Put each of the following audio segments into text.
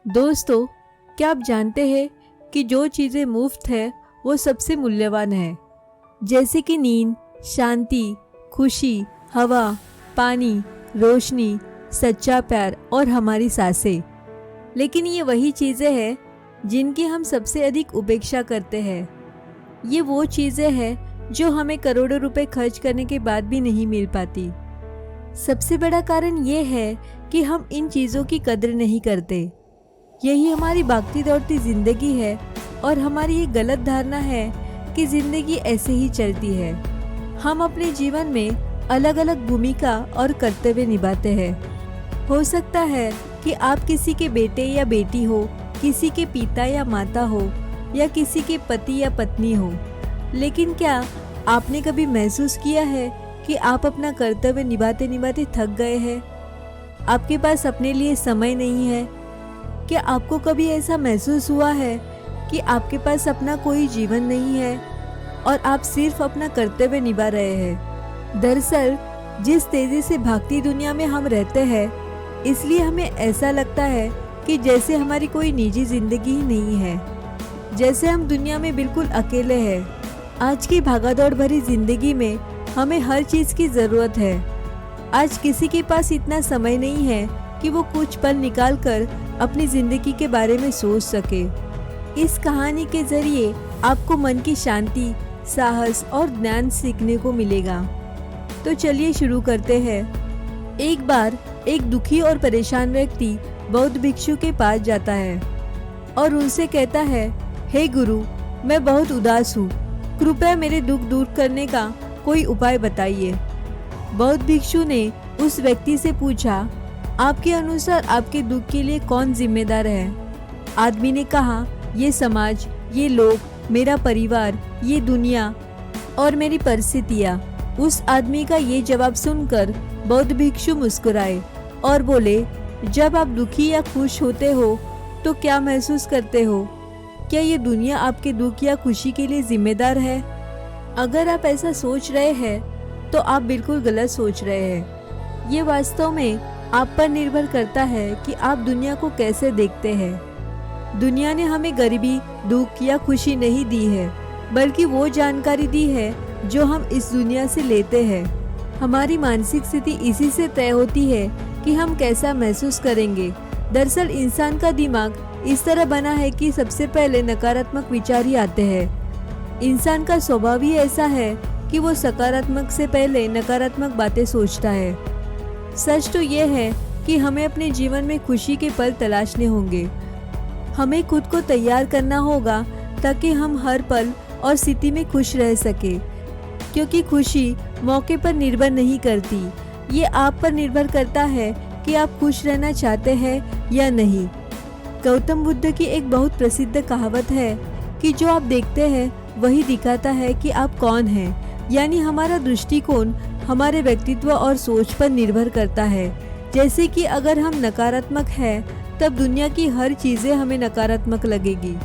दोस्तों, क्या आप जानते हैं कि जो चीज़ें मुफ्त है वो सबसे मूल्यवान है। जैसे कि नींद, शांति, खुशी, हवा, पानी, रोशनी, सच्चा प्यार और हमारी सांसें। लेकिन ये वही चीज़ें हैं जिनकी हम सबसे अधिक उपेक्षा करते हैं। ये वो चीज़ें हैं जो हमें करोड़ों रुपए खर्च करने के बाद भी नहीं मिल पाती। सबसे बड़ा कारण ये है कि हम इन चीज़ों की कदर नहीं करते। यही हमारी भागती दौड़ती जिंदगी है और हमारी ये गलत धारणा है कि जिंदगी ऐसे ही चलती है। हम अपने जीवन में अलग अलग भूमिका और कर्तव्य निभाते हैं। हो सकता है कि आप किसी के बेटे या बेटी हो, किसी के पिता या माता हो, या किसी के पति या पत्नी हो। लेकिन क्या आपने कभी महसूस किया है कि आप अपना कर्तव्य निभाते निभाते थक गए हैं? आपके पास अपने लिए समय नहीं है। क्या आपको कभी ऐसा महसूस हुआ है कि आपके पास अपना कोई जीवन नहीं है और आप सिर्फ अपना कर्तव्य निभा रहे हैं? दरअसल जिस तेजी से भागती दुनिया में हम रहते हैं, इसलिए हमें ऐसा लगता है कि जैसे हमारी कोई निजी जिंदगी ही नहीं है, जैसे हम दुनिया में बिल्कुल अकेले हैं। आज की भागादौड़ भरी जिंदगी में हमें हर चीज की जरूरत है। आज किसी के पास इतना समय नहीं है कि वो कुछ पल निकाल कर अपनी जिंदगी के बारे में सोच सके। इस कहानी के जरिए आपको मन की शांति, साहस और ज्ञान सीखने को मिलेगा। तो चलिए शुरू करते हैं। एक बार एक दुखी और परेशान व्यक्ति बौद्ध भिक्षु के पास जाता है और उनसे कहता है, हे गुरु, मैं बहुत उदास हूँ, कृपया मेरे दुख दूर करने का कोई उपाय बताइए। बौद्ध भिक्षु ने उस व्यक्ति से पूछा, आपके अनुसार आपके दुख के लिए कौन जिम्मेदार है? आदमी ने कहा, ये समाज, ये लोग, मेरा परिवार, ये दुनिया और मेरी परिस्थितियाँ। उस आदमी का ये जवाब सुनकर बौद्ध भिक्षु मुस्कुराए और बोले, जब आप दुखी या खुश होते हो तो क्या महसूस करते हो? क्या ये दुनिया आपके दुख या खुशी के लिए जिम्मेदार है? अगर आप ऐसा सोच रहे हैं तो आप बिल्कुल गलत सोच रहे हैं। ये वास्तव में आप पर निर्भर करता है कि आप दुनिया को कैसे देखते हैं। दुनिया ने हमें गरीबी, दुख या खुशी नहीं दी है, बल्कि वो जानकारी दी है जो हम इस दुनिया से लेते हैं। हमारी मानसिक स्थिति इसी से तय होती है कि हम कैसा महसूस करेंगे। दरअसल इंसान का दिमाग इस तरह बना है कि सबसे पहले नकारात्मक विचार ही आते हैं। इंसान का स्वभाव ही ऐसा है कि वो सकारात्मक से पहले नकारात्मक बातें सोचता है। सच तो ये है कि हमें अपने जीवन में खुशी के पल तलाशने होंगे। हमें खुद को तैयार करना होगा ताकि हम हर पल और स्थिति में खुश रह सके, क्योंकि खुशी मौके पर निर्भर नहीं करती। ये आप पर निर्भर करता है कि आप खुश रहना चाहते हैं या नहीं। गौतम बुद्ध की एक बहुत प्रसिद्ध कहावत है कि जो आप देखते हैं वही दिखाता है कि आप कौन हैं। यानी हमारा दृष्टिकोण हमारे व्यक्तित्व और सोच पर निर्भर करता है। जैसे कि अगर हम नकारात्मक हैं तब दुनिया की हर चीज़ें हमें नकारात्मक लगेगी।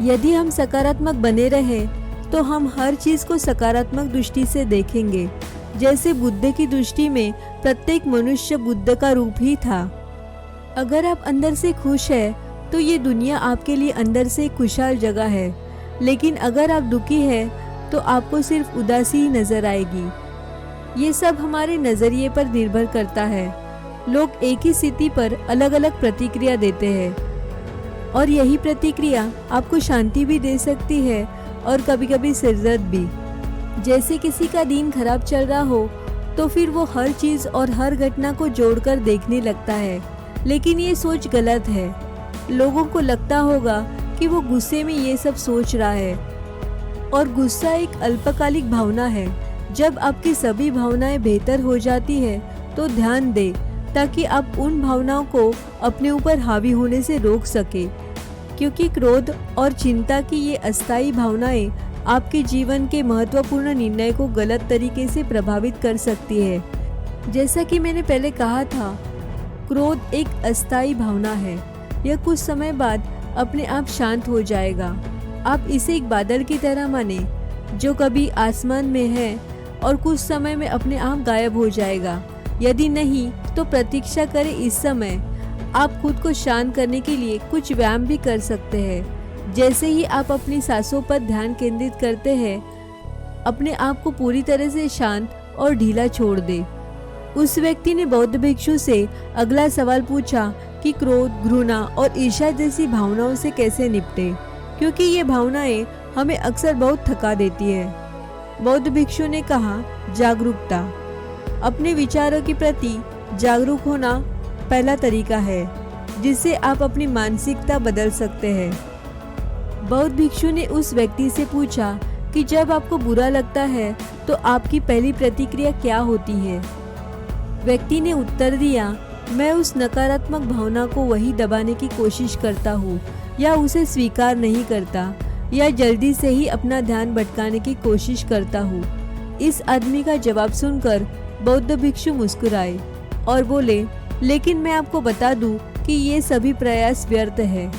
यदि हम सकारात्मक बने रहें तो हम हर चीज़ को सकारात्मक दृष्टि से देखेंगे। जैसे बुद्ध की दृष्टि में प्रत्येक मनुष्य बुद्ध का रूप ही था। अगर आप अंदर से खुश हैं तो ये दुनिया आपके लिए अंदर से खुशहाल जगह है। लेकिन अगर आप दुखी हैं तो आपको सिर्फ उदासी ही नजर आएगी। ये सब हमारे नज़रिए पर निर्भर करता है। लोग एक ही स्थिति पर अलग अलग प्रतिक्रिया देते हैं और यही प्रतिक्रिया आपको शांति भी दे सकती है और कभी कभी सिरदर्द भी। जैसे किसी का दिन खराब चल रहा हो तो फिर वो हर चीज़ और हर घटना को जोड़कर देखने लगता है, लेकिन ये सोच गलत है। लोगों को लगता होगा कि वो गुस्से में ये सब सोच रहा है, और गुस्सा एक अल्पकालिक भावना है। जब आपकी सभी भावनाएं बेहतर हो जाती है तो ध्यान दे ताकि आप उन भावनाओं को अपने ऊपर हावी होने से रोक सके, क्योंकि क्रोध और चिंता की ये अस्थायी भावनाएं आपके जीवन के महत्वपूर्ण निर्णय को गलत तरीके से प्रभावित कर सकती है। जैसा कि मैंने पहले कहा था, क्रोध एक अस्थायी भावना है। यह कुछ समय बाद अपने आप शांत हो जाएगा। आप इसे एक बादल की तरह माने जो कभी आसमान में है और कुछ समय में अपने आप गायब हो जाएगा। यदि नहीं तो प्रतीक्षा करें इस समय। आप खुद को शांत करने के लिए कुछ व्यायाम भी कर सकते हैं। जैसे ही आप अपनी सांसों पर ध्यान केंद्रित करते हैं, अपने आप को पूरी तरह से शांत और ढीला छोड़ दे। उस व्यक्ति ने बौद्ध भिक्षु से अगला सवाल पूछा कि क्रोध, घृणा और ईर्ष्या जैसी भावनाओं से कैसे निपटे, क्योंकि ये भावनाएं हमें अक्सर बहुत थका देती है। बौद्ध भिक्षु ने कहा, जागरूकता। अपने विचारों के प्रति जागरूक होना पहला तरीका है जिससे आप अपनी मानसिकता बदल सकते हैं। बौद्ध भिक्षु ने उस व्यक्ति से पूछा कि जब आपको बुरा लगता है तो आपकी पहली प्रतिक्रिया क्या होती है। व्यक्ति ने उत्तर दिया, मैं उस नकारात्मक भावना को वही दबाने की कोशिश करता हूँ या उसे स्वीकार नहीं करता या जल्दी से ही अपना ध्यान भटकाने की कोशिश करता हूँ। इस आदमी का जवाब सुनकर बौद्ध भिक्षु मुस्कुराए और बोले, लेकिन मैं आपको बता दूं कि ये सभी प्रयास व्यर्थ है,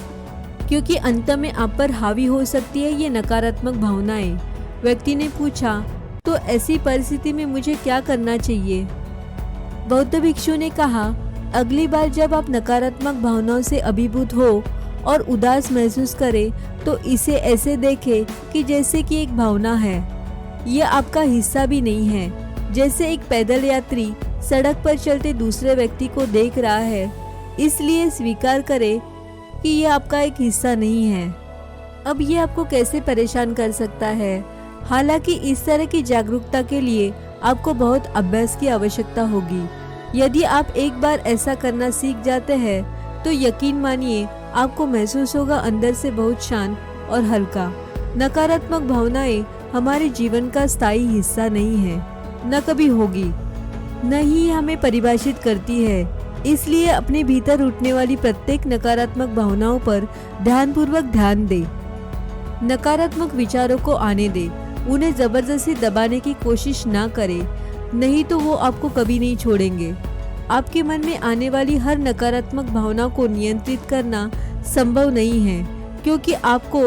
क्योंकि अंत में आप पर हावी हो सकती है ये नकारात्मक भावनाएं। व्यक्ति ने पूछा, तो ऐसी परिस्थिति में मुझे क्या करना चाहिए। बौद्ध भिक्षु ने कहा, अगली बार जब आप नकारात्मक भावनाओं से अभिभूत हो और उदास महसूस करें तो इसे ऐसे देखें कि जैसे कि एक भावना है, यह आपका हिस्सा भी नहीं है। जैसे एक पैदल यात्री सड़क पर चलते दूसरे व्यक्ति को देख रहा है, इसलिए स्वीकार करें कि यह आपका एक हिस्सा नहीं है। अब ये आपको कैसे परेशान कर सकता है। हालांकि इस तरह की जागरूकता के लिए आपको बहुत अभ्यास की आवश्यकता होगी। यदि आप एक बार ऐसा करना सीख जाते हैं तो यकीन मानिए आपको महसूस होगा अंदर से बहुत शांत और हल्का। नकारात्मक भावनाएं हमारे जीवन का स्थायी हिस्सा नहीं है, न कभी होगी, न ही हमें परिभाषित करती है। इसलिए अपने भीतर उठने वाली प्रत्येक नकारात्मक भावनाओं पर ध्यानपूर्वक ध्यान दे। नकारात्मक विचारों को आने दे, उन्हें जबरदस्ती दबाने की कोशिश ना करे, नहीं तो वो आपको कभी नहीं छोड़ेंगे। आपके मन में आने वाली हर नकारात्मक भावना को नियंत्रित करना संभव नहीं है, क्योंकि आपको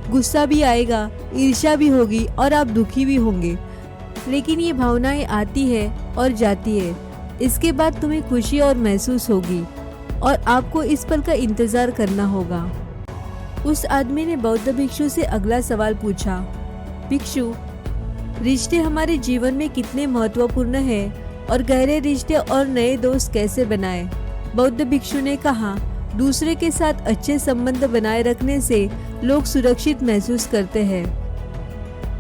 गुस्सा भी आएगा, ईर्ष्या भी होगी और आप दुखी भी होंगे। लेकिन ये भावनाएं आती है और जाती है। इसके बाद तुम्हें खुशी और महसूस होगी और आपको इस पल का इंतजार करना होगा। उस आदमी ने बौद्ध भिक्षु से अगला सवाल पूछा, भिक्षु, रिश्ते हमारे जीवन में कितने महत्वपूर्ण हैं और गहरे रिश्ते और नए दोस्त कैसे बनाएं? बौद्ध भिक्षु ने कहा, दूसरे के साथ अच्छे संबंध बनाए रखने से लोग सुरक्षित महसूस करते हैं।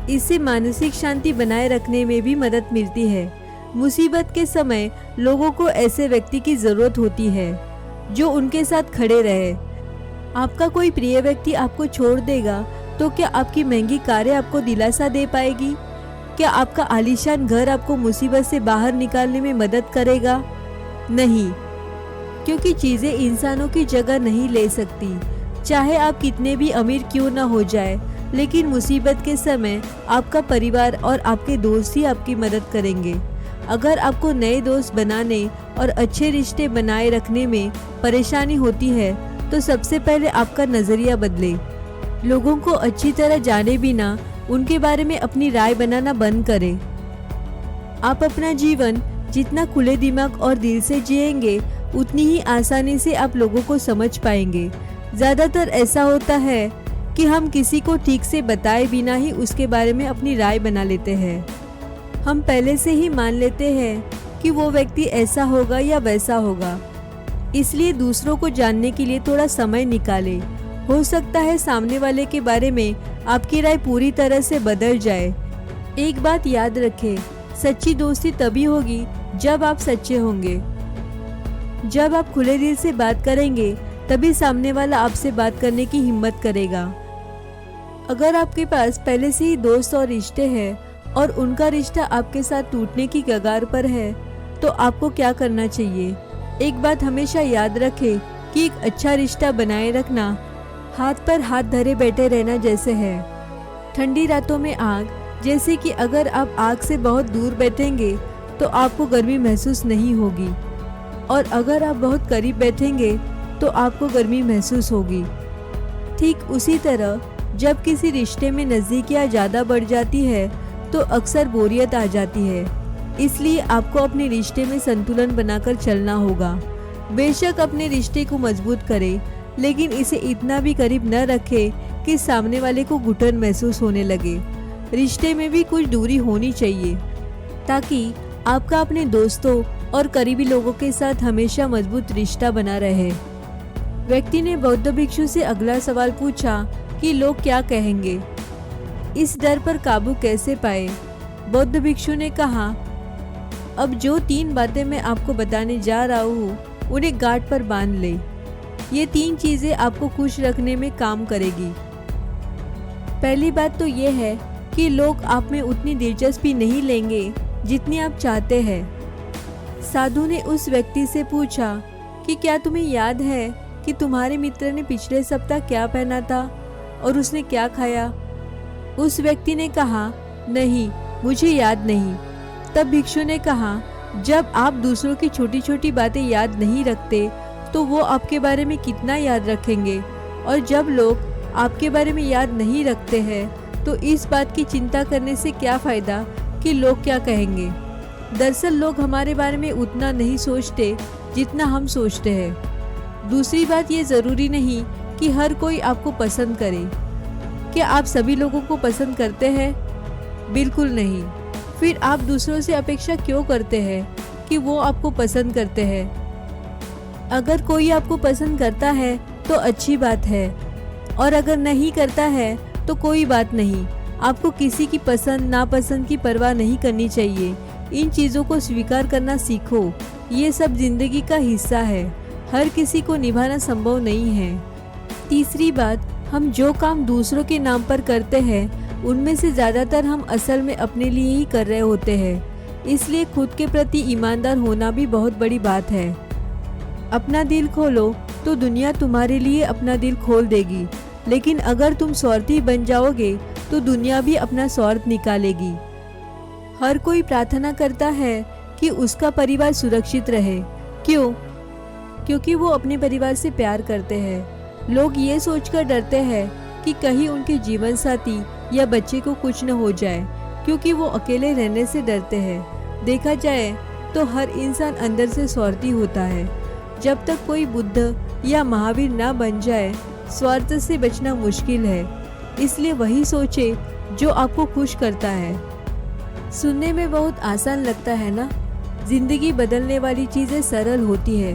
इससे मानसिक शांति बनाए रखने में भी मदद मिलती है। मुसीबत के समय लोगों को ऐसे व्यक्ति की जरूरत होती है जो उनके साथ खड़े रहे। आपका कोई प्रिय व्यक्ति आपको छोड़ देगा तो क्या आपकी महंगी कारें आपको दिलासा दे पाएगी? क्या आपका आलीशान घर आपको मुसीबत से बाहर निकालने में मदद करेगा? नहीं, क्योंकि चीजें इंसानों की जगह नहीं ले सकती। चाहे आप कितने भी अमीर क्यों न हो जाए, लेकिन मुसीबत के समय आपका परिवार और आपके दोस्त ही आपकी मदद करेंगे। अगर आपको नए दोस्त बनाने और अच्छे रिश्ते बनाए रखने में परेशानी होती है तो सबसे पहले आपका नजरिया बदले। लोगों को अच्छी तरह जाने बिना उनके बारे में अपनी राय बनाना बंद करें। आप अपना जीवन जितना खुले दिमाग और दिल से जिएंगे उतनी ही आसानी से आप लोगों को समझ पाएंगे। ज्यादातर ऐसा होता है कि हम किसी को ठीक से बताए बिना ही उसके बारे में अपनी राय बना लेते हैं। हम पहले से ही मान लेते हैं कि वो व्यक्ति ऐसा होगा या वैसा होगा। इसलिए दूसरों को जानने के लिए थोड़ा समय निकालें। हो सकता है सामने वाले के बारे में आपकी राय पूरी तरह से बदल जाए। एक बात याद रखें, सच्ची दोस्ती तभी होगी जब आप सच्चे होंगे। जब आप खुले दिल से बात करेंगे तभी सामने वाला आपसे बात करने की हिम्मत करेगा। अगर आपके पास पहले से ही दोस्त और रिश्ते हैं और उनका रिश्ता आपके साथ टूटने की कगार पर है तो आपको क्या करना चाहिए? एक बात हमेशा याद रखें कि एक अच्छा रिश्ता बनाए रखना हाथ पर हाथ धरे बैठे रहना जैसे है। ठंडी रातों में आग, जैसे कि अगर आप आग से बहुत दूर बैठेंगे तो आपको गर्मी महसूस नहीं होगी, और अगर आप बहुत करीब बैठेंगे तो आपको गर्मी महसूस होगी। ठीक उसी तरह जब किसी रिश्ते में नज़दीकियाँ ज़्यादा बढ़ जाती है तो अक्सर बोरियत आ जाती है। इसलिए आपको अपने रिश्ते में संतुलन बनाकर चलना होगा। बेशक अपने रिश्ते को मजबूत करे, लेकिन इसे इतना भी करीब न रखे कि सामने वाले को घुटन महसूस होने लगे। रिश्ते में भी कुछ दूरी होनी चाहिए ताकि आपका अपने दोस्तों और करीबी लोगों के साथ हमेशा मजबूत रिश्ता बना रहे। व्यक्ति ने बौद्ध भिक्षु से अगला सवाल पूछा कि लोग क्या कहेंगे, इस डर पर काबू कैसे पाए। बौद्ध भिक्षु ने कहा, अब जो 3 बातें मैं आपको बताने जा रहा हूँ उन्हें गांठ पर बांध ले। ये 3 चीजें आपको खुश रखने में काम करेगी। पहली बात तो ये है कि लोग आप में उतनी दिलचस्पी नहीं लेंगे जितनी आप चाहते हैं। साधु ने उस व्यक्ति से पूछा कि क्या तुम्हें याद है कि तुम्हारे मित्र ने पिछले सप्ताह क्या पहना था और उसने क्या खाया। उस व्यक्ति ने कहा, नहीं, मुझे याद नहीं। तब भिक्षु ने कहा, जब आप दूसरों की छोटी छोटी बातें याद नहीं रखते तो वो आपके बारे में कितना याद रखेंगे, और जब लोग आपके बारे में याद नहीं रखते हैं तो इस बात की चिंता करने से क्या फ़ायदा कि लोग क्या कहेंगे। दरअसल लोग हमारे बारे में उतना नहीं सोचते जितना हम सोचते हैं। दूसरी बात, ये ज़रूरी नहीं कि हर कोई आपको पसंद करे। क्या आप सभी लोगों को पसंद करते हैं? बिल्कुल नहीं। फिर आप दूसरों से अपेक्षा क्यों करते हैं कि वो आपको पसंद करते हैं? अगर कोई आपको पसंद करता है तो अच्छी बात है, और अगर नहीं करता है तो कोई बात नहीं। आपको किसी की पसंद नापसंद की परवाह नहीं करनी चाहिए। इन चीज़ों को स्वीकार करना सीखो। ये सब जिंदगी का हिस्सा है, हर किसी को निभाना संभव नहीं है। तीसरी बात, हम जो काम दूसरों के नाम पर करते हैं उनमें से ज़्यादातर हम असल में अपने लिए ही कर रहे होते हैं। इसलिए खुद के प्रति ईमानदार होना भी बहुत बड़ी बात है। अपना दिल खोलो तो दुनिया तुम्हारे लिए अपना दिल खोल देगी, लेकिन अगर तुम स्वार्थी बन जाओगे तो दुनिया भी अपना स्वार्थ निकालेगी। हर कोई प्रार्थना करता है कि उसका परिवार सुरक्षित रहे। क्यों? क्योंकि वो अपने परिवार से प्यार करते हैं। लोग ये सोचकर डरते हैं कि कहीं उनके जीवन साथी या बच्चे को कुछ न हो जाए, क्योंकि वो अकेले रहने से डरते हैं। देखा जाए तो हर इंसान अंदर से स्वार्थी होता है। जब तक कोई बुद्ध या महावीर ना बन जाए, स्वार्थ से बचना मुश्किल है। इसलिए वही सोचे जो आपको खुश करता है। सुनने में बहुत आसान लगता है ना? जिंदगी बदलने वाली चीजें सरल होती है,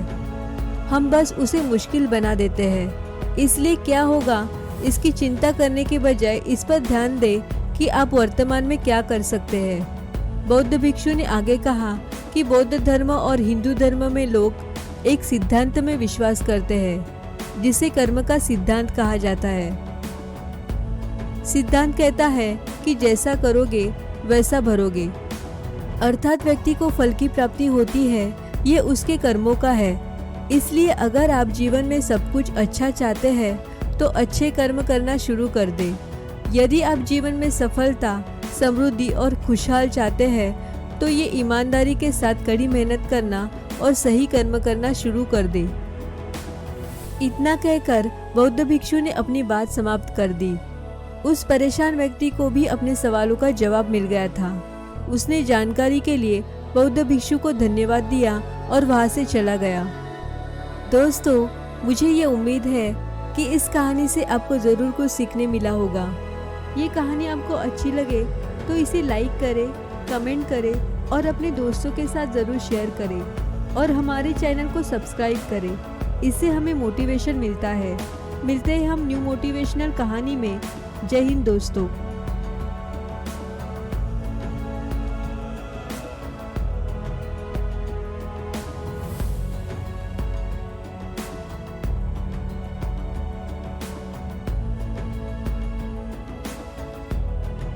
हम बस उसे मुश्किल बना देते हैं। इसलिए क्या होगा, इसकी चिंता करने के बजाय इस पर ध्यान दें कि आप वर्तमान में क्या कर सकते हैं। बौद्ध भिक्षु ने आगे कहा कि बौद्ध धर्म और हिंदू धर्म में लोग एक सिद्धांत में विश्वास करते हैं जिसे कर्म का सिद्धांत कहा जाता है। सिद्धांत कहता है कि जैसा करोगे वैसा भरोगे, अर्थात व्यक्ति को फल की प्राप्ति होती है, ये उसके कर्मों का है। इसलिए अगर आप जीवन में सब कुछ अच्छा चाहते हैं तो अच्छे कर्म करना शुरू कर दें। यदि आप जीवन में सफलता, समृद्धि और खुशहाल चाहते हैं तो ये ईमानदारी के साथ कड़ी मेहनत करना और सही कर्म करना शुरू कर दें। इतना कहकर बौद्ध भिक्षु ने अपनी बात समाप्त कर दी। उस परेशान व्यक्ति को भी अपने सवालों का जवाब मिल गया था। उसने जानकारी के लिए बौद्ध भिक्षु को धन्यवाद दिया और वहां से चला गया। दोस्तों, मुझे ये उम्मीद है कि इस कहानी से आपको ज़रूर कुछ सीखने मिला होगा। ये कहानी आपको अच्छी लगे तो इसे लाइक करें, कमेंट करें और अपने दोस्तों के साथ ज़रूर शेयर करें, और हमारे चैनल को सब्सक्राइब करें। इससे हमें मोटिवेशन मिलता है। मिलते हैं हम न्यू मोटिवेशनल कहानी में। जय हिंद दोस्तों।